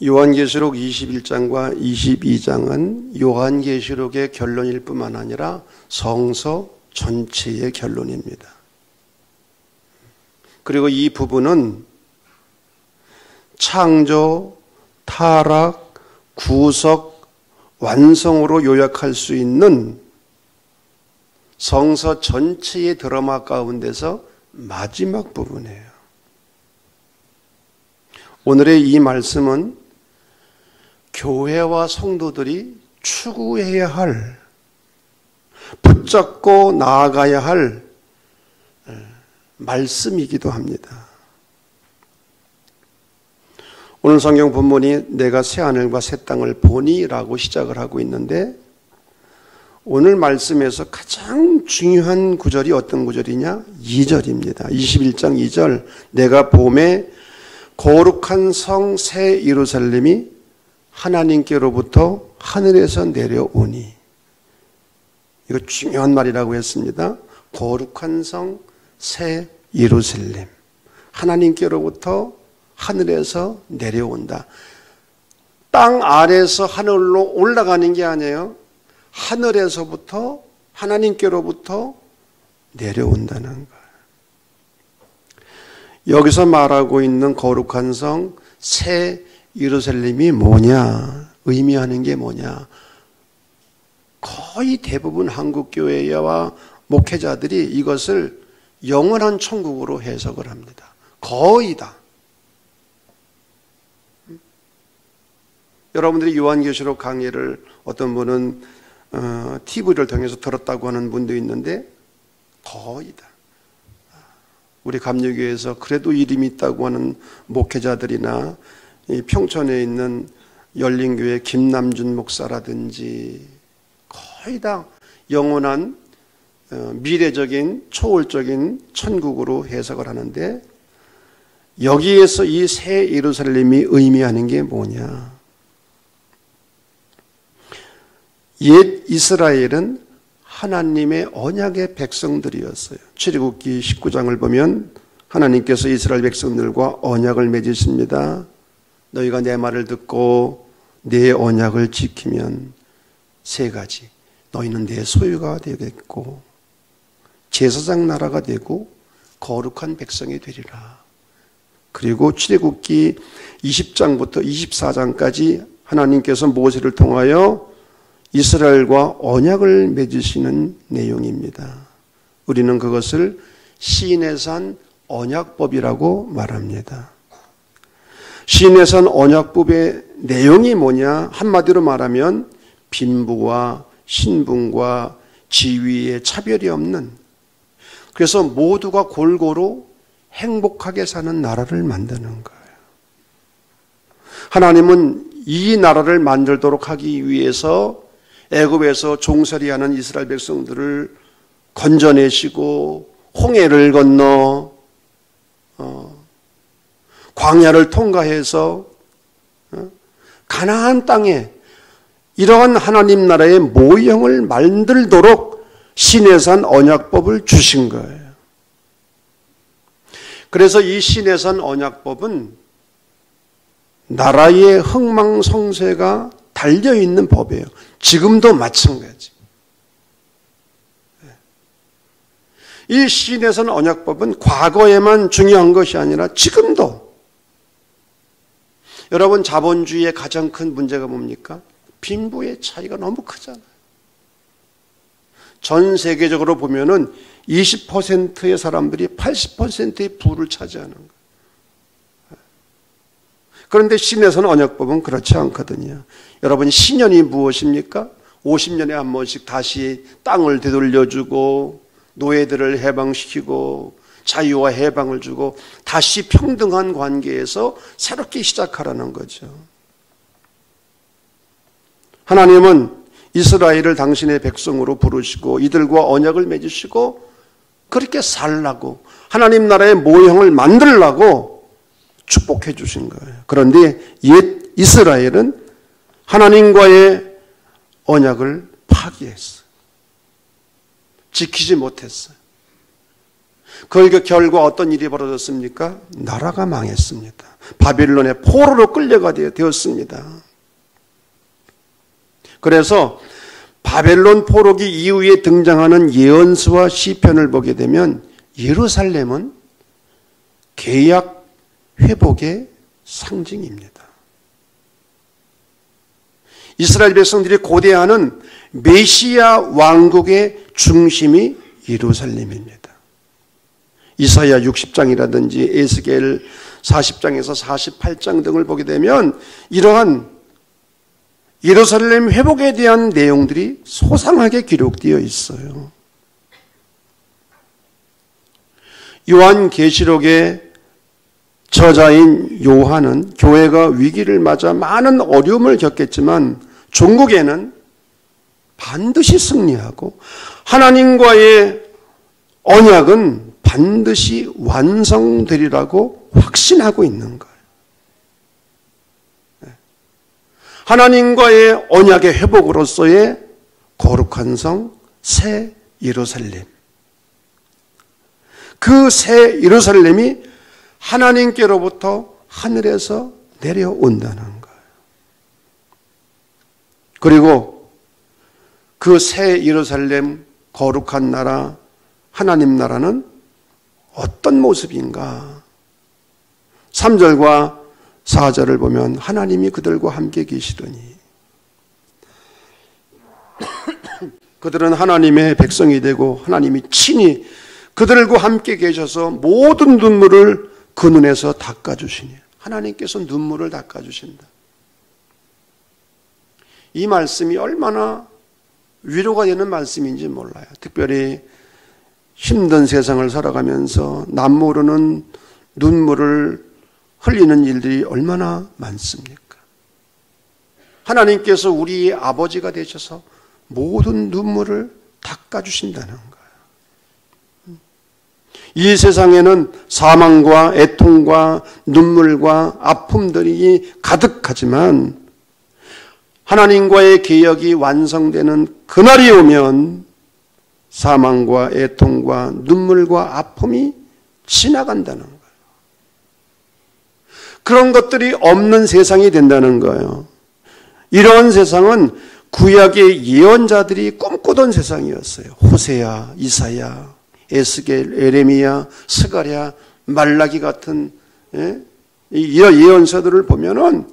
요한계시록 21장과 22장은 요한계시록의 결론일 뿐만 아니라 성서 전체의 결론입니다. 그리고 이 부분은 창조, 타락, 구속, 완성으로 요약할 수 있는 성서 전체의 드라마 가운데서 마지막 부분이에요. 오늘의 이 말씀은 교회와 성도들이 추구해야 할, 붙잡고 나아가야 할 말씀이기도 합니다. 오늘 성경 본문이 내가 새하늘과 새 땅을 보니 라고 시작을 하고 있는데, 오늘 말씀에서 가장 중요한 구절이 어떤 구절이냐? 2절입니다. 21장 2절. 내가 봄에 거룩한 성 새 예루살렘이 하나님께로부터 하늘에서 내려오니. 이거 중요한 말이라고 했습니다. 거룩한 성 새 예루살렘. 하나님께로부터 하늘에서 내려온다. 땅 아래에서 하늘로 올라가는 게 아니에요. 하늘에서부터 하나님께로부터 내려온다는 거예요. 여기서 말하고 있는 거룩한 성 새 예루살렘이 뭐냐? 의미하는 게 뭐냐? 거의 대부분 한국교회와 목회자들이 이것을 영원한 천국으로 해석을 합니다. 거의 다. 여러분들이 요한계시록 강의를 어떤 분은 TV를 통해서 들었다고 하는 분도 있는데 거의 다. 우리 감리교회에서 그래도 이름이 있다고 하는 목회자들이나 이 평촌에 있는 열린교회 김남준 목사라든지 거의 다 영원한 미래적인 초월적인 천국으로 해석을 하는데, 여기에서 이 새 예루살렘이 의미하는 게 뭐냐? 옛 이스라엘은 하나님의 언약의 백성들이었어요. 출애굽기 19장을 보면 하나님께서 이스라엘 백성들과 언약을 맺으십니다. 너희가 내 말을 듣고 내 언약을 지키면 세 가지. 너희는 내 소유가 되겠고 제사장 나라가 되고 거룩한 백성이 되리라. 그리고 출애굽기 20장부터 24장까지 하나님께서 모세를 통하여 이스라엘과 언약을 맺으시는 내용입니다. 우리는 그것을 시내산 언약법이라고 말합니다. 시내산 언약법의 내용이 뭐냐? 한마디로 말하면 빈부와 신분과 지위의 차별이 없는, 그래서 모두가 골고루 행복하게 사는 나라를 만드는 거예요. 하나님은 이 나라를 만들도록 하기 위해서 애굽에서 종살이하는 이스라엘 백성들을 건져내시고 홍해를 건너 광야를 통과해서 가나안 땅에 이러한 하나님 나라의 모형을 만들도록 시내산 언약법을 주신 거예요. 그래서 이 시내산 언약법은 나라의 흥망성쇠가 달려있는 법이에요. 지금도 마찬가지. 이 시내산 언약법은 과거에만 중요한 것이 아니라 지금도. 여러분, 자본주의의 가장 큰 문제가 뭡니까? 빈부의 차이가 너무 크잖아요. 전 세계적으로 보면은 20%의 사람들이 80%의 부를 차지하는 거예요. 그런데 신에서는 언약법은 그렇지 않거든요. 여러분, 신년이 무엇입니까? 50년에 한 번씩 다시 땅을 되돌려주고 노예들을 해방시키고 자유와 해방을 주고 다시 평등한 관계에서 새롭게 시작하라는 거죠. 하나님은 이스라엘을 당신의 백성으로 부르시고 이들과 언약을 맺으시고 그렇게 살라고, 하나님 나라의 모형을 만들라고 축복해 주신 거예요. 그런데 옛 이스라엘은 하나님과의 언약을 파기했어요. 지키지 못했어요. 그 결과 어떤 일이 벌어졌습니까? 나라가 망했습니다. 바빌론의 포로로 끌려가게 되었습니다. 그래서 바벨론 포로기 이후에 등장하는 예언서와 시편을 보게 되면 예루살렘은 계약 회복의 상징입니다. 이스라엘 백성들이 고대하는 메시아 왕국의 중심이 예루살렘입니다. 이사야 60장이라든지 에스겔 40장에서 48장 등을 보게 되면 이러한 예루살렘 회복에 대한 내용들이 소상하게 기록되어 있어요. 요한계시록의 저자인 요한은 교회가 위기를 맞아 많은 어려움을 겪겠지만 종국에는 반드시 승리하고 하나님과의 언약은 반드시 완성되리라고 확신하고 있는 거예요. 하나님과의 언약의 회복으로서의 거룩한 성, 새 예루살렘. 그 새 예루살렘이 하나님께로부터 하늘에서 내려온다는 거예요. 그리고 그 새 예루살렘 거룩한 나라, 하나님 나라는 어떤 모습인가? 3절과 4절을 보면 하나님이 그들과 함께 계시더니 그들은 하나님의 백성이 되고 하나님이 친히 그들과 함께 계셔서 모든 눈물을 그 눈에서 닦아주시니 하나님께서 눈물을 닦아주신다. 이 말씀이 얼마나 위로가 되는 말씀인지 몰라요. 특별히 힘든 세상을 살아가면서 남모르는 눈물을 흘리는 일들이 얼마나 많습니까? 하나님께서 우리의 아버지가 되셔서 모든 눈물을 닦아주신다는 거예요. 이 세상에는 사망과 애통과 눈물과 아픔들이 가득하지만 하나님과의 계약이 완성되는 그날이 오면 사망과 애통과 눈물과 아픔이 지나간다는 거예요. 그런 것들이 없는 세상이 된다는 거예요. 이런 세상은 구약의 예언자들이 꿈꾸던 세상이었어요. 호세야, 이사야, 에스겔, 에레미야, 스가랴, 말라기 같은 이 예언서들을 보면은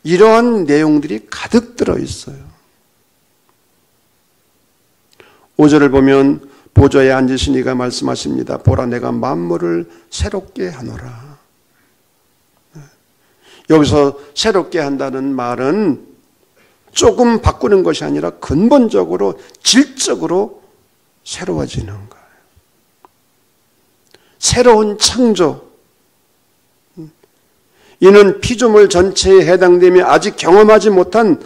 이러한 내용들이 가득 들어 있어요. 5절을 보면 보좌에 앉으신 이가 말씀하십니다. 보라, 내가 만물을 새롭게 하노라. 여기서 새롭게 한다는 말은 조금 바꾸는 것이 아니라 근본적으로 질적으로 새로워지는 거예요. 새로운 창조. 이는 피조물 전체에 해당되며 아직 경험하지 못한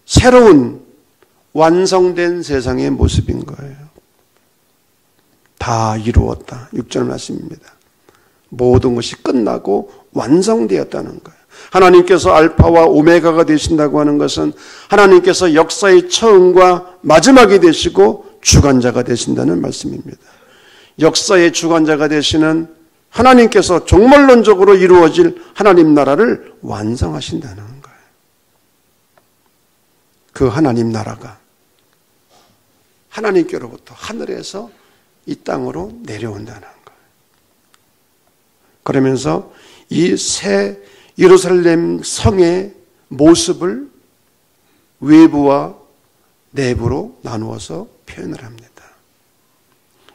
새로운 완성된 세상의 모습인 거예요. 다 이루었다. 6절 말씀입니다. 모든 것이 끝나고 완성되었다는 거예요. 하나님께서 알파와 오메가가 되신다고 하는 것은 하나님께서 역사의 처음과 마지막이 되시고 주관자가 되신다는 말씀입니다. 역사의 주관자가 되시는 하나님께서 종말론적으로 이루어질 하나님 나라를 완성하신다는 거예요. 그 하나님 나라가 하나님께로부터 하늘에서 이 땅으로 내려온다는 거예요. 그러면서 이 새 예루살렘 성의 모습을 외부와 내부로 나누어서 표현을 합니다.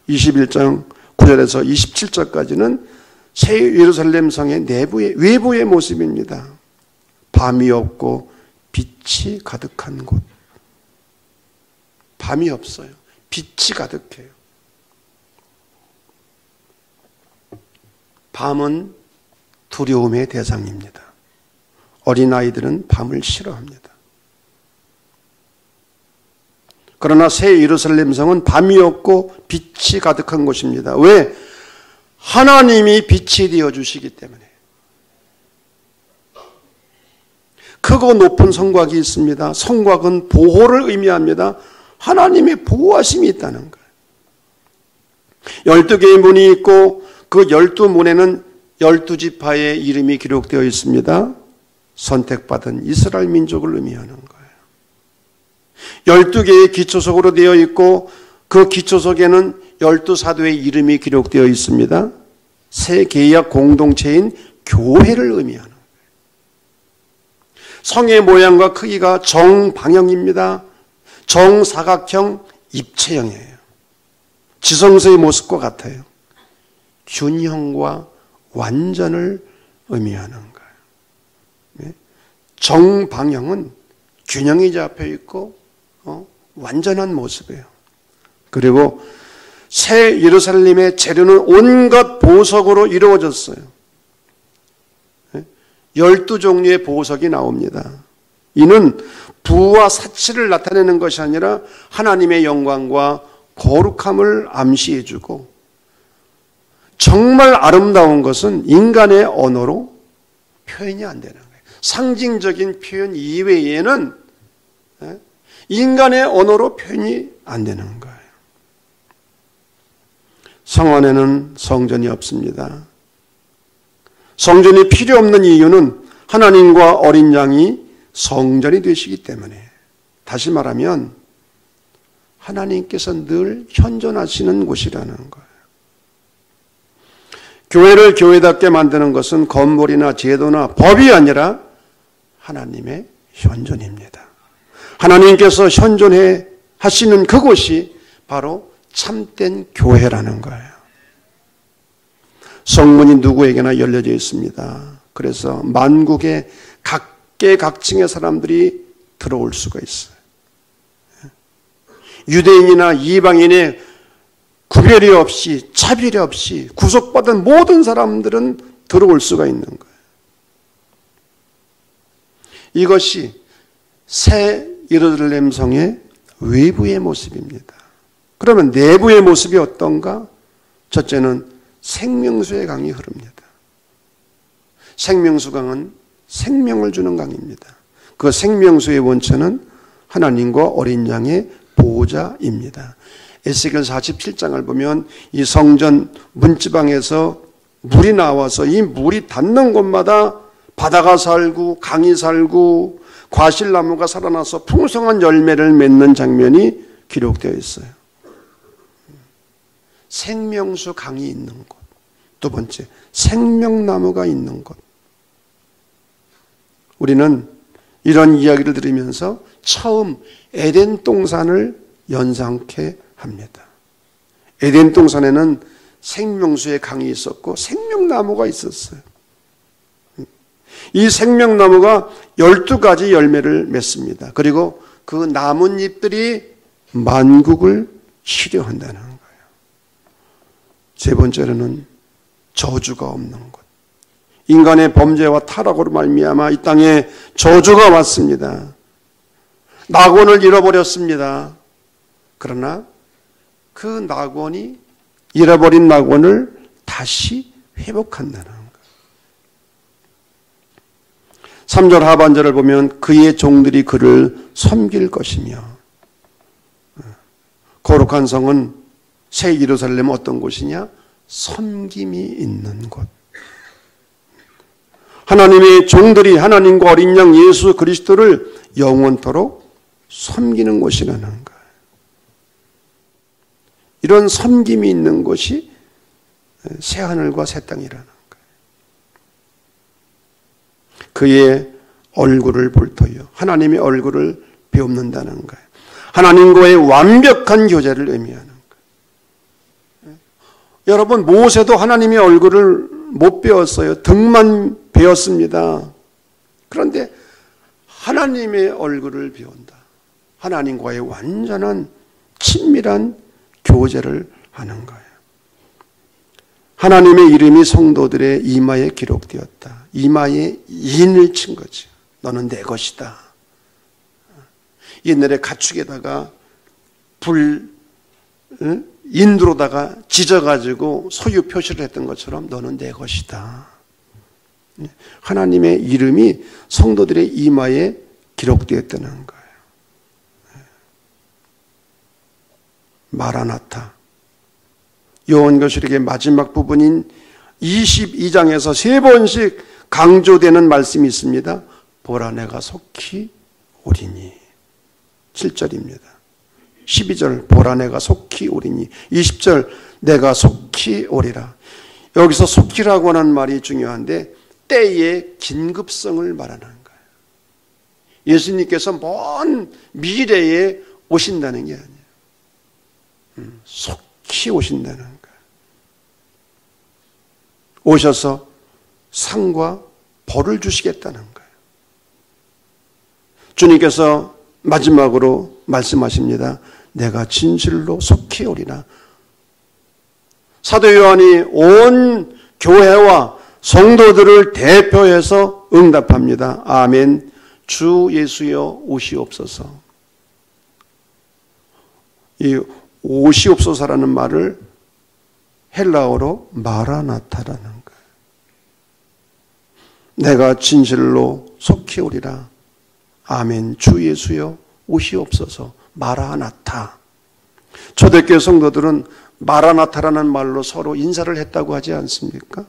21장 9절에서 27절까지는 새 예루살렘 성의 외부의 모습입니다. 밤이 없고 빛이 가득한 곳. 밤이 없어요. 빛이 가득해요. 밤은 두려움의 대상입니다. 어린아이들은 밤을 싫어합니다. 그러나 새 예루살렘 성은 밤이 없고 빛이 가득한 곳입니다. 왜? 하나님이 빛이 되어주시기 때문에. 크고 높은 성곽이 있습니다. 성곽은 보호를 의미합니다. 하나님의 보호하심이 있다는 거예요. 12개의 문이 있고 그 12문에는 12지파의 이름이 기록되어 있습니다. 선택받은 이스라엘 민족을 의미하는 거예요. 12개의 기초석으로 되어 있고 그 기초석에는 12사도의 이름이 기록되어 있습니다. 새 계약 공동체인 교회를 의미하는 거예요. 성의 모양과 크기가 정방형입니다. 정사각형 입체형이에요. 지성소의 모습과 같아요. 균형과 완전을 의미하는 거예요. 정방형은 균형이 잡혀 있고 완전한 모습이에요. 그리고 새 예루살렘의 재료는 온갖 보석으로 이루어졌어요. 12종류의 보석이 나옵니다. 이는 부와 사치를 나타내는 것이 아니라 하나님의 영광과 거룩함을 암시해주고, 정말 아름다운 것은 인간의 언어로 표현이 안 되는 거예요. 상징적인 표현 이외에는 인간의 언어로 표현이 안 되는 거예요. 성 안에는 성전이 없습니다. 성전이 필요 없는 이유는 하나님과 어린 양이 성전이 되시기 때문에, 다시 말하면 하나님께서 늘 현존하시는 곳이라는 거예요. 교회를 교회답게 만드는 것은 건물이나 제도나 법이 아니라 하나님의 현존입니다. 하나님께서 현존해 하시는 그곳이 바로 참된 교회라는 거예요. 성문이 누구에게나 열려져 있습니다. 그래서 만국의 각계각층의 사람들이 들어올 수가 있어요. 유대인이나 이방인의 구별이 없이, 차별이 없이 구속받은 모든 사람들은 들어올 수가 있는 거예요. 이것이 새 예루살렘 성의 외부의 모습입니다. 그러면 내부의 모습이 어떤가? 첫째는 생명수의 강이 흐릅니다. 생명수 강은 생명을 주는 강입니다. 그 생명수의 원천은 하나님과 어린 양의 보호자입니다. 에스겔 47장을 보면 이 성전 문지방에서 물이 나와서 이 물이 닿는 곳마다 바다가 살고 강이 살고 과실나무가 살아나서 풍성한 열매를 맺는 장면이 기록되어 있어요. 생명수 강이 있는 곳. 두 번째, 생명나무가 있는 곳. 우리는 이런 이야기를 들으면서 처음 에덴 동산을 연상케 합니다. 에덴 동산에는 생명수의 강이 있었고 생명나무가 있었어요. 이 생명나무가 12가지 열매를 맺습니다. 그리고 그 나뭇잎들이 만국을 치료한다는 거예요. 세 번째로는 저주가 없는 곳. 인간의 범죄와 타락으로 말미암아 이 땅에 저주가 왔습니다. 낙원을 잃어버렸습니다. 그러나 그 낙원이, 잃어버린 낙원을 다시 회복한다는 거예요. 3절 하반절을 보면 그의 종들이 그를 섬길 것이며, 거룩한 성은 새 예루살렘은 어떤 곳이냐? 섬김이 있는 곳. 하나님의 종들이 하나님과 어린 양 예수 그리스도를 영원토록 섬기는 곳이라는 거예요. 이런 섬김이 있는 곳이 새 하늘과 새 땅이라는 거예요. 그의 얼굴을 볼 터요. 하나님의 얼굴을 배웁는다는 거예요. 하나님과의 완벽한 교제를 의미하는 거예요. 여러분, 모세도 하나님의 얼굴을 못 배웠어요. 등만 배웠습니다. 그런데 하나님의 얼굴을 배운다. 하나님과의 완전한 친밀한 교제를 하는 거예요. 하나님의 이름이 성도들의 이마에 기록되었다. 이마에 인을 친 거죠. 너는 내 것이다. 옛날에 가축에다가 인두로다가 찢어가지고 소유 표시를 했던 것처럼 너는 내 것이다. 하나님의 이름이 성도들의 이마에 기록되었다는 거예요. 마라나타, 요한계시록의 마지막 부분인 22장에서 3번씩 강조되는 말씀이 있습니다. 보라 내가 속히 오리니. 7절입니다. 12절 보라 내가 속히 오리니. 20절 내가 속히 오리라. 여기서 속히라고 하는 말이 중요한데 때의 긴급성을 말하는 거예요. 예수님께서 먼 미래에 오신다는 게 아니에요. 속히 오신다는 거예요. 오셔서 상과 벌을 주시겠다는 거예요. 주님께서 마지막으로 말씀하십니다. 내가 진실로 속히 오리라. 사도 요한이 온 교회와 성도들을 대표해서 응답합니다. 아멘. 주 예수여 오시옵소서. 이 오시옵소서라는 말을 헬라어로 마라나타라는 거예요. 내가 진실로 속히 오리라. 아멘. 주 예수여 오시옵소서. 마라나타. 초대교회 성도들은 마라나타라는 말로 서로 인사를 했다고 하지 않습니까?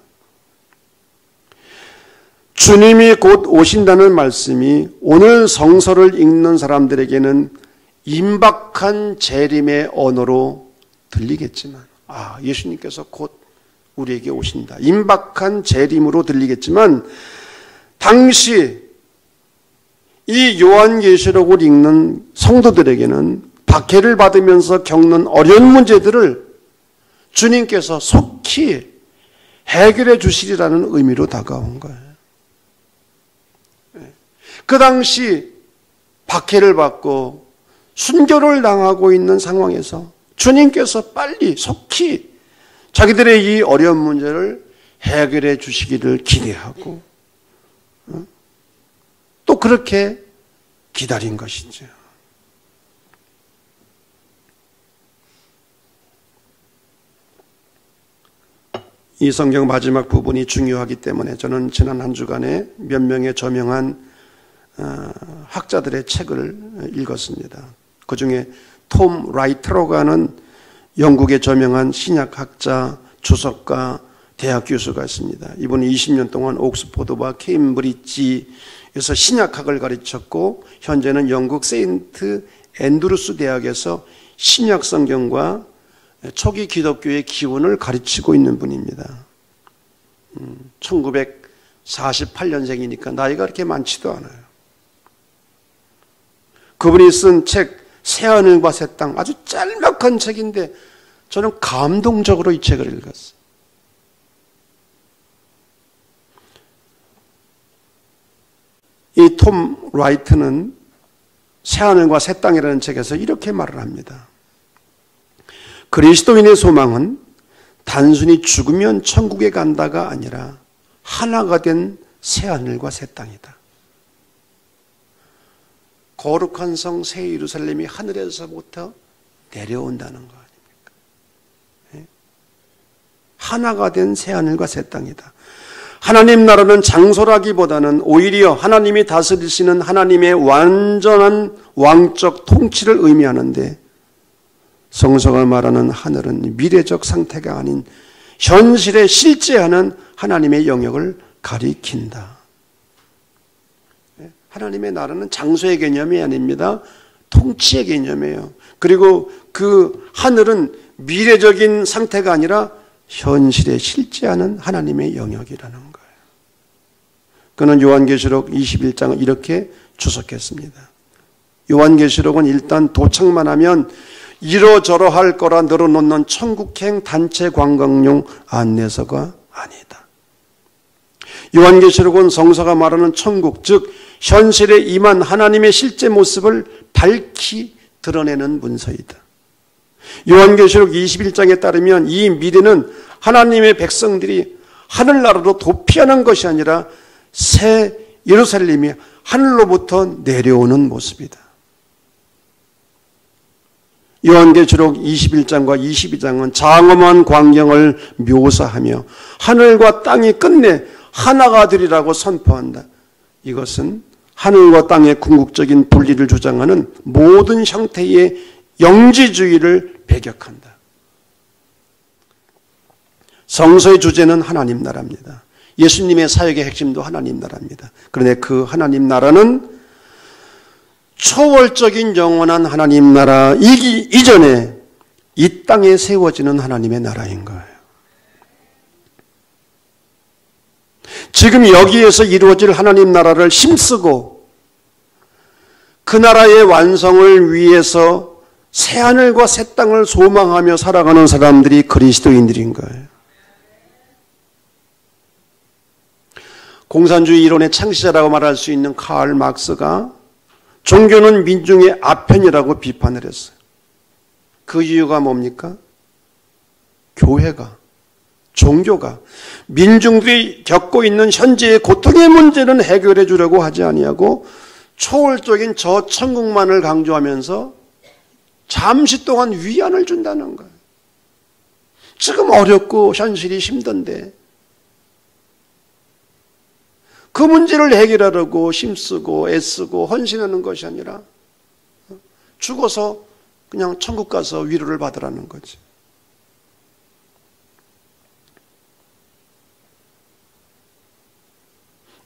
주님이 곧 오신다는 말씀이 오늘 성서를 읽는 사람들에게는 임박한 재림의 언어로 들리겠지만, 예수님께서 곧 우리에게 오신다. 임박한 재림으로 들리겠지만, 당시 이 요한계시록을 읽는 성도들에게는 박해를 받으면서 겪는 어려운 문제들을 주님께서 속히 해결해 주시리라는 의미로 다가온 거예요. 그 당시 박해를 받고 순교를 당하고 있는 상황에서 주님께서 빨리 속히 자기들의 이 어려운 문제를 해결해 주시기를 기대하고 또 그렇게 기다린 것이죠. 이 성경 마지막 부분이 중요하기 때문에 저는 지난 한 주간에 몇 명의 저명한 학자들의 책을 읽었습니다. 그 중에 톰 라이트라고 하는 영국의 저명한 신약학자, 주석가, 대학 교수가 있습니다. 이분은 20년 동안 옥스포드와 케임브리지에서 신약학을 가르쳤고 현재는 영국 세인트 앤드루스 대학에서 신약성경과 초기 기독교의 기원을 가르치고 있는 분입니다. 1948년생이니까 나이가 그렇게 많지도 않아요. 그분이 쓴 책 새하늘과 새 땅, 아주 짤막한 책인데 저는 감동적으로 이 책을 읽었어요. 이 톰 라이트는 새하늘과 새 땅이라는 책에서 이렇게 말을 합니다. 그리스도인의 소망은 단순히 죽으면 천국에 간다가 아니라 하나가 된 새하늘과 새 땅이다. 거룩한 성 새 예루살렘이 하늘에서부터 내려온다는 거 아닙니까? 하나가 된 새하늘과 새 땅이다. 하나님 나라는 장소라기보다는 오히려 하나님이 다스리시는 하나님의 완전한 왕적 통치를 의미하는데 성서가 말하는 하늘은 미래적 상태가 아닌 현실에 실제하는 하나님의 영역을 가리킨다. 하나님의 나라는 장소의 개념이 아닙니다. 통치의 개념이에요. 그리고 그 하늘은 미래적인 상태가 아니라 현실에 실제하는 하나님의 영역이라는 거예요. 그는 요한계시록 21장을 이렇게 주석했습니다. 요한계시록은 일단 도착만 하면 이러저러 할 거라 늘어놓는 천국행 단체 관광용 안내서가 아니다. 요한계시록은 성서가 말하는 천국, 즉 현실에 임한 하나님의 실제 모습을 밝히 드러내는 문서이다. 요한계시록 21장에 따르면 이 미래는 하나님의 백성들이 하늘나라로 도피하는 것이 아니라 새 예루살렘이 하늘로부터 내려오는 모습이다. 요한계시록 21장과 22장은 장엄한 광경을 묘사하며 하늘과 땅이 끝내 하나가 되리라고 선포한다. 이것은 하늘과 땅의 궁극적인 분리를 주장하는 모든 형태의 영지주의를 배격한다. 성서의 주제는 하나님 나라입니다. 예수님의 사역의 핵심도 하나님 나라입니다. 그런데 그 하나님 나라는 초월적인 영원한 하나님 나라이기 이전에 이 땅에 세워지는 하나님의 나라인 거예요. 지금 여기에서 이루어질 하나님 나라를 힘쓰고 그 나라의 완성을 위해서 새하늘과 새 땅을 소망하며 살아가는 사람들이 그리스도인들인 거예요. 공산주의 이론의 창시자라고 말할 수 있는 카를 막스가 종교는 민중의 아편이라고 비판을 했어요. 그 이유가 뭡니까? 교회가, 종교가 민중들이 겪고 있는 현재의 고통의 문제는 해결해 주려고 하지 아니하고 초월적인 저 천국만을 강조하면서 잠시 동안 위안을 준다는 거예요. 지금 어렵고 현실이 힘든데 그 문제를 해결하려고 힘쓰고 애쓰고 헌신하는 것이 아니라 죽어서 그냥 천국 가서 위로를 받으라는 거지.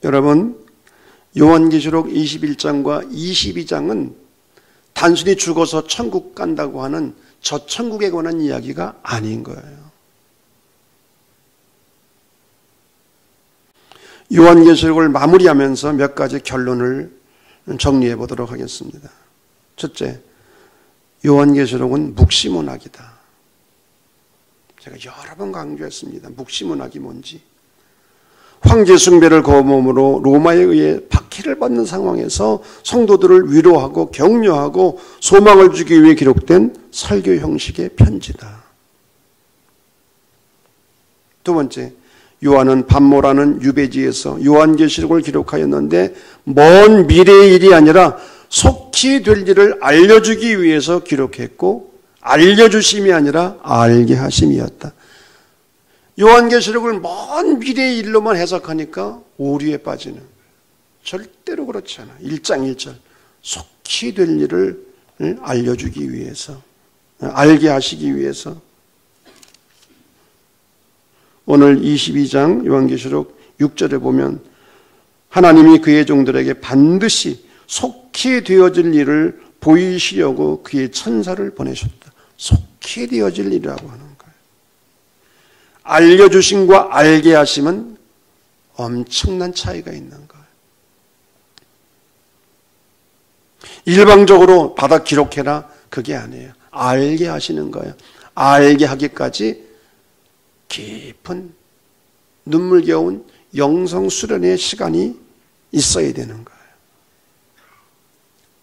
여러분, 요한계시록 21장과 22장은 단순히 죽어서 천국 간다고 하는 저 천국에 관한 이야기가 아닌 거예요. 요한계시록을 마무리하면서 몇 가지 결론을 정리해 보도록 하겠습니다. 첫째, 요한계시록은 묵시문학이다. 제가 여러 번 강조했습니다. 묵시문학이 뭔지. 황제 숭배를 거부함으로 로마에 의해 박해를 받는 상황에서 성도들을 위로하고 격려하고 소망을 주기 위해 기록된 설교 형식의 편지다. 두 번째, 요한은 반모라는 유배지에서 요한계시록을 기록하였는데 먼 미래의 일이 아니라 속히 될 일을 알려주기 위해서 기록했고 알려주심이 아니라 알게 하심이었다. 요한계시록을 먼 미래의 일로만 해석하니까 오류에 빠지는, 절대로 그렇지 않아. 1장 1절 속히 될 일을 알려주기 위해서, 알게 하시기 위해서. 오늘 22장 요한계시록 6절에 보면 하나님이 그의 종들에게 반드시 속히 되어질 일을 보이시려고 그의 천사를 보내셨다. 속히 되어질 일이라고 하는 거예요. 알려주심과 알게 하심은 엄청난 차이가 있는 거예요. 일방적으로 받아 기록해라, 그게 아니에요. 알게 하시는 거예요. 알게 하기까지 깊은 눈물겨운 영성 수련의 시간이 있어야 되는 거예요.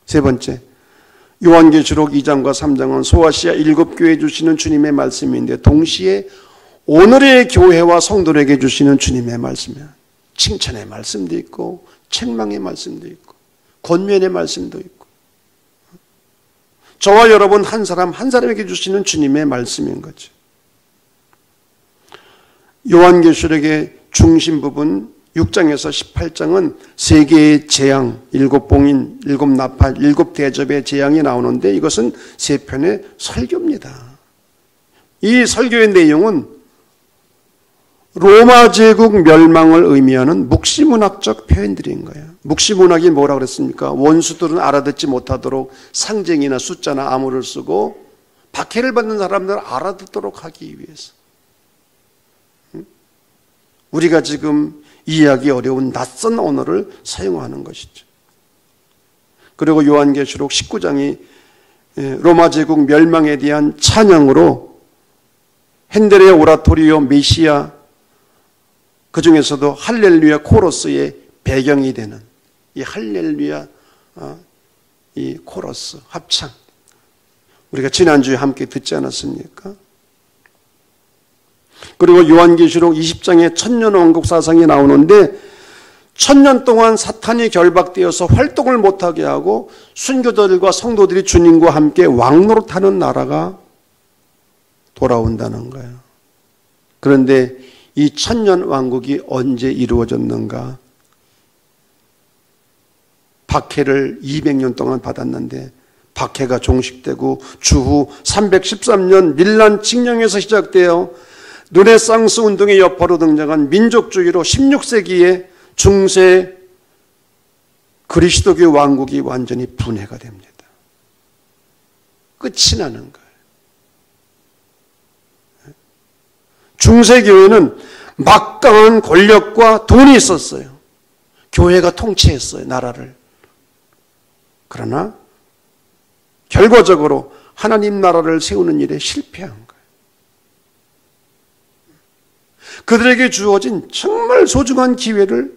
세 번째, 요한계시록 2장과 3장은 소아시아 7교회에 주시는 주님의 말씀인데 동시에 오늘의 교회와 성도들에게 주시는 주님의 말씀이에요. 칭찬의 말씀도 있고 책망의 말씀도 있고 권면의 말씀도 있고 저와 여러분 한 사람 한 사람에게 주시는 주님의 말씀인 거죠. 요한계시록의 중심 부분 6장에서 18장은 세 개의 재앙, 7봉인, 7나팔, 7대접의 재앙이 나오는데 이것은 세 편의 설교입니다. 이 설교의 내용은 로마 제국 멸망을 의미하는 묵시문학적 표현들인 거예요. 묵시문학이 뭐라고 그랬습니까? 원수들은 알아듣지 못하도록 상징이나 숫자나 암호를 쓰고 박해를 받는 사람들을 알아듣도록 하기 위해서. 우리가 지금 이해하기 어려운 낯선 언어를 사용하는 것이죠. 그리고 요한계시록 19장이 로마 제국 멸망에 대한 찬양으로 핸델의 오라토리오 메시아, 그 중에서도 할렐루야 코러스의 배경이 되는 이 할렐루야 이 코러스 합창, 우리가 지난주에 함께 듣지 않았습니까? 그리고 요한계시록 20장에 천년왕국 사상이 나오는데 1000년 동안 사탄이 결박되어서 활동을 못하게 하고 순교자들과 성도들이 주님과 함께 왕노릇하는 나라가 돌아온다는 거예요. 그런데 이 천년왕국이 언제 이루어졌는가? 박해를 200년 동안 받았는데 박해가 종식되고 주후 313년 밀란 칙령에서 시작되어 르네상스 운동의 여파로 등장한 민족주의로 16세기의 중세 그리스도교 왕국이 완전히 분해가 됩니다. 끝이 나는 거예요. 중세교회는 막강한 권력과 돈이 있었어요. 교회가 통치했어요, 나라를. 그러나 결과적으로 하나님 나라를 세우는 일에 실패한 거예요. 그들에게 주어진 정말 소중한 기회를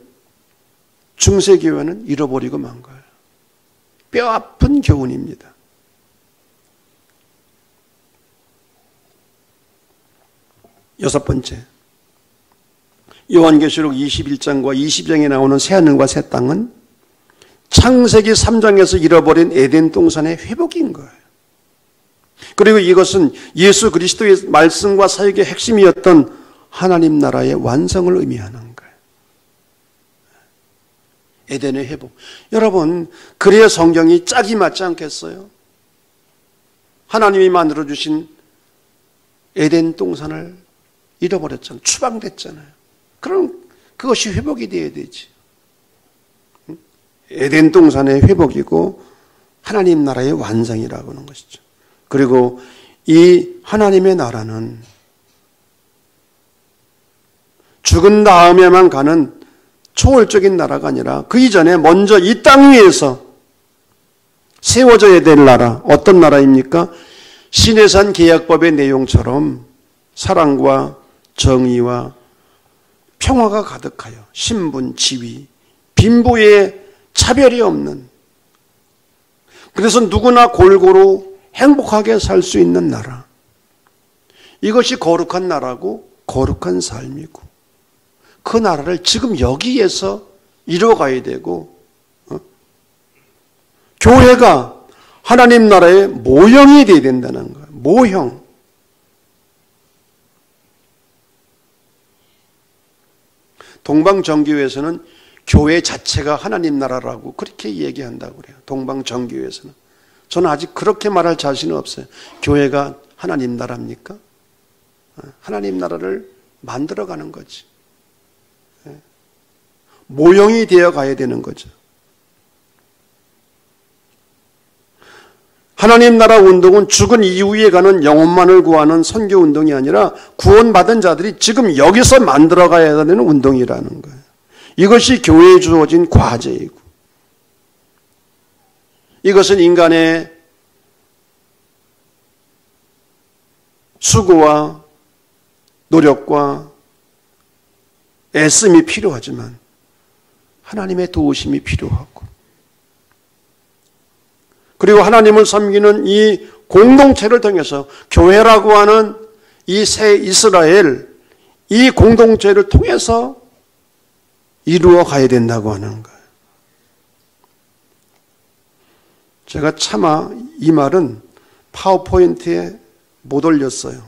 중세교회는 잃어버리고 만 거예요. 뼈아픈 교훈입니다. 여섯 번째, 요한계시록 21장과 22장에 나오는 새하늘과 새 땅은 창세기 3장에서 잃어버린 에덴 동산의 회복인 거예요. 그리고 이것은 예수 그리스도의 말씀과 사역의 핵심이었던 하나님 나라의 완성을 의미하는 거예요. 에덴의 회복. 여러분, 그래야 성경이 짝이 맞지 않겠어요? 하나님이 만들어주신 에덴 동산을 잃어버렸잖아요. 추방됐잖아요. 그럼 그것이 회복이 되어야 되지. 에덴 동산의 회복이고 하나님 나라의 완성이라고 하는 것이죠. 그리고 이 하나님의 나라는 죽은 다음에만 가는 초월적인 나라가 아니라 그 이전에 먼저 이 땅 위에서 세워져야 될 나라, 어떤 나라입니까? 시내산 계약법의 내용처럼 사랑과 정의와 평화가 가득하여 신분, 지위, 빈부의 차별이 없는, 그래서 누구나 골고루 행복하게 살 수 있는 나라. 이것이 거룩한 나라고 거룩한 삶이고, 그 나라를 지금 여기에서 이뤄가야 되고, 교회가 하나님 나라의 모형이 되어야 된다는 거예요. 모형. 동방정교회에서는 교회 자체가 하나님 나라라고 그렇게 얘기한다고 그래요. 동방정교회에서는. 저는 아직 그렇게 말할 자신은 없어요. 교회가 하나님 나라입니까? 하나님 나라를 만들어가는 거지. 모형이 되어 가야 되는 거죠. 하나님 나라 운동은 죽은 이후에 가는 영혼만을 구하는 선교 운동이 아니라 구원받은 자들이 지금 여기서 만들어가야 되는 운동이라는 거예요. 이것이 교회에 주어진 과제이고, 이것은 인간의 수고와 노력과 애씀이 필요하지만 하나님의 도우심이 필요하고, 그리고 하나님을 섬기는 이 공동체를 통해서 교회라고 하는 이 새 이스라엘, 이 공동체를 통해서 이루어 가야 된다고 하는 거예요. 제가 차마 이 말은 파워포인트에 못 올렸어요.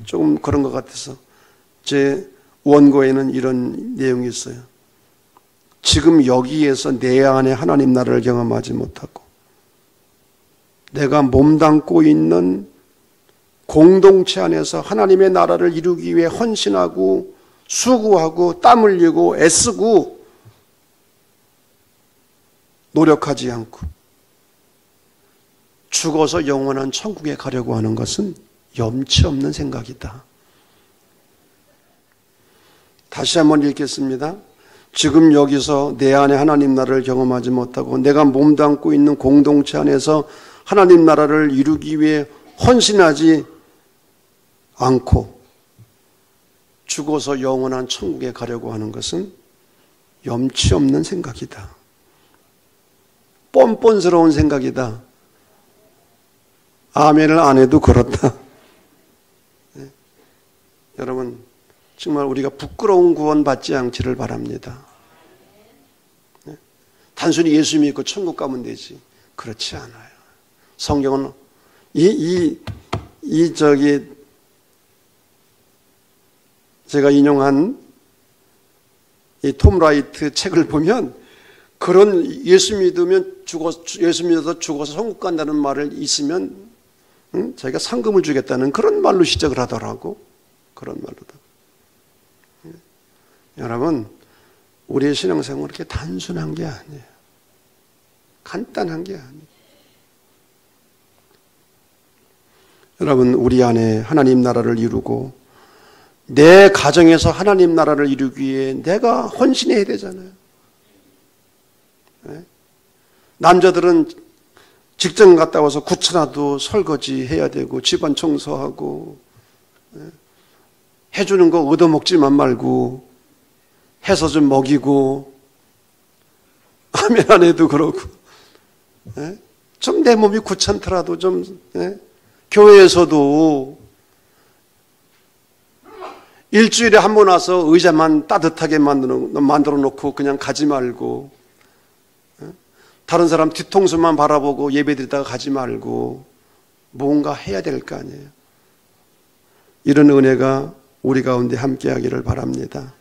조금 그런 것 같아서. 제 원고에는 이런 내용이 있어요. 지금 여기에서 내 안에 하나님 나라를 경험하지 못하고 내가 몸담고 있는 공동체 안에서 하나님의 나라를 이루기 위해 헌신하고 수고하고 땀 흘리고 애쓰고 노력하지 않고 죽어서 영원한 천국에 가려고 하는 것은 염치 없는 생각이다. 다시 한번 읽겠습니다. 지금 여기서 내 안에 하나님 나라를 경험하지 못하고 내가 몸담고 있는 공동체 안에서 하나님 나라를 이루기 위해 헌신하지 않고 죽어서 영원한 천국에 가려고 하는 것은 염치 없는 생각이다. 뻔뻔스러운 생각이다. 아멘을 안 해도 그렇다. 네. 여러분, 정말 우리가 부끄러운 구원 받지 않기를 바랍니다. 네. 단순히 예수 믿고 천국 가면 되지. 그렇지 않아요. 성경은 제가 인용한 이 톰 라이트 책을 보면 그런 예수 믿어서 죽어서 천국 간다는 말을 있으면 자기가 상금을 주겠다는 그런 말로 시작을 하더라고. 그런 말로다. 여러분, 우리의 신앙생활은 그렇게 단순한 게 아니에요. 간단한 게 아니에요. 여러분, 우리 안에 하나님 나라를 이루고 내 가정에서 하나님 나라를 이루기 위해 내가 헌신해야 되잖아요. 네? 남자들은 직장 갔다 와서 구차나도 설거지 해야 되고 집안 청소하고, 네? 해주는 거 얻어먹지만 말고 해서 좀 먹이고, 아멘 안 해도 그러고, 네? 좀 내 몸이 귀찮더라도 좀, 네? 교회에서도 일주일에 한 번 와서 의자만 따뜻하게 만들어 놓고 그냥 가지 말고, 다른 사람 뒤통수만 바라보고 예배드리다가 가지 말고 뭔가 해야 될 거 아니에요. 이런 은혜가 우리 가운데 함께하기를 바랍니다.